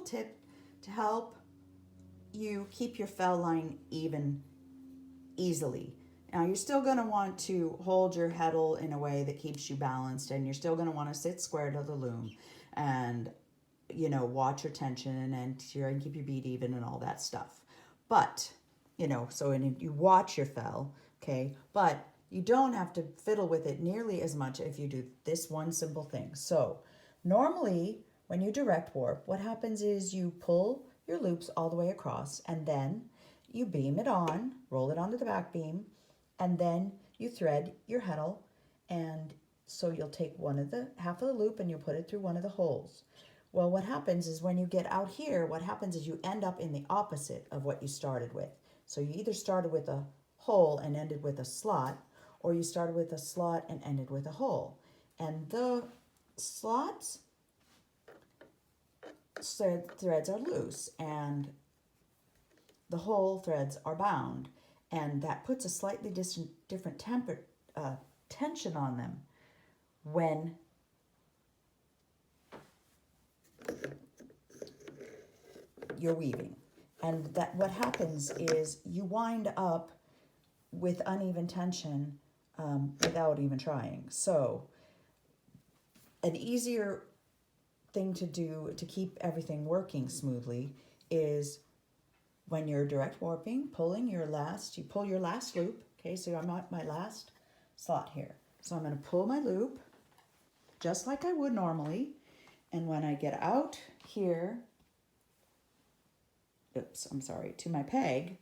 tip to help you keep your fell line even easily. Now you're still going to want to hold your heddle in a way that keeps you balanced, and you're still going to want to sit square to the loom and, you know, watch your tension and try and keep your beat even and all that stuff. But, you know, so you watch your fell, okay, but you don't have to fiddle with it nearly as much if you do this one simple thing. So normally when you direct warp, what happens is you pull your loops all the way across, and then you beam it on, roll it onto the back beam, and then you thread your heddle, and so you'll take half of the loop and you'll put it through one of the holes. Well, what happens is when you get out here, what happens is you end up in the opposite of what you started with. So you either started with a hole and ended with a slot, or you started with a slot and ended with a hole. And the slots threads are loose and the hole threads are bound, and that puts a slightly different tension on them when you're weaving. And that what happens is you wind up with uneven tension without even trying. So an easier thing to do to keep everything working smoothly is when you're direct warping, you pull your last loop. Okay, so I'm at my last slot here. So I'm going to pull my loop just like I would normally. And when I get out here, to my peg,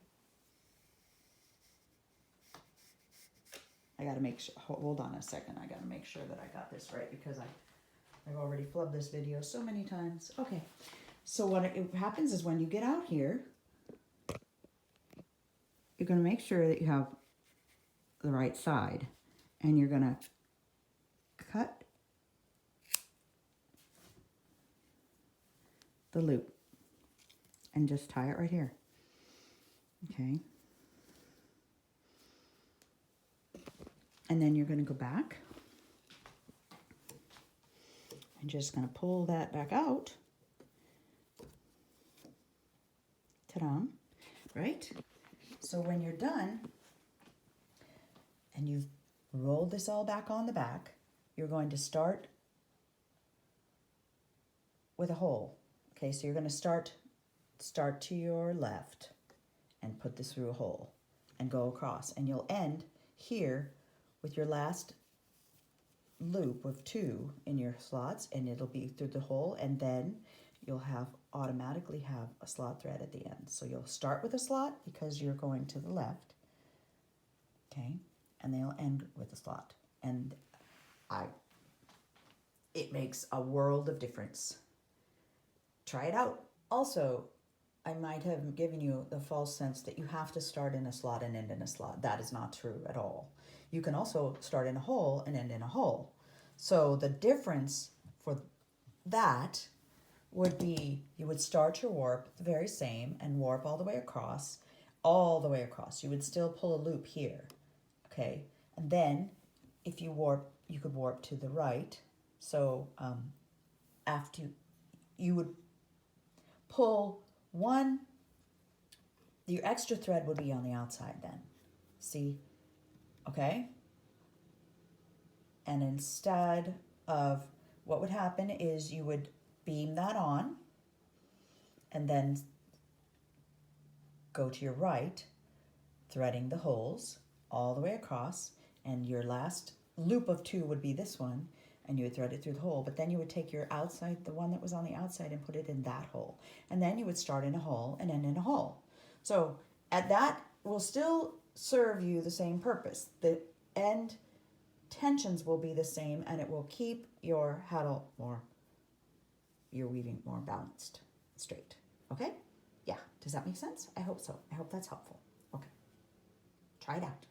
I got to make sure, hold on a second, I got to make sure that I got this right because I've already flubbed this video so many times. Okay, so what it happens is when you get out here, you're going to make sure that you have the right side, and you're going to cut the loop and just tie it right here. Okay. And then you're going to go back and just going to pull that back out. Ta-da. Right? So when you're done and you've rolled this all back on the back, you're going to start with a hole. Okay, so you're going to start to your left and put this through a hole and go across, and you'll end here with your last loop of 2 in your slots, and it'll be through the hole, and then you'll automatically have a slot thread at the end. So you'll start with a slot because you're going to the left, okay, and they'll end with a slot. And it makes a world of difference. Try it out. Also, I might have given you the false sense that you have to start in a slot and end in a slot. That is not true at all. You can also start in a hole and end in a hole. So the difference for that would be you would start your warp the very same and warp all the way across. You would still pull a loop here, okay? And then if you warp, you could warp to the right. So after you would pull one, your extra thread would be on the outside then. See? Okay? And instead of, what would happen is you would beam that on and then go to your right, threading the holes all the way across, and your last loop of 2 would be this one, and you would thread it through the hole, but then you would take your outside, the one that was on the outside, and put it in that hole. And then you would start in a hole and end in a hole. So at that will still serve you the same purpose. The end tensions will be the same, and it will keep your your weaving more balanced, straight. Okay? Yeah. Does that make sense? I hope so. I hope that's helpful. Okay. Try it out.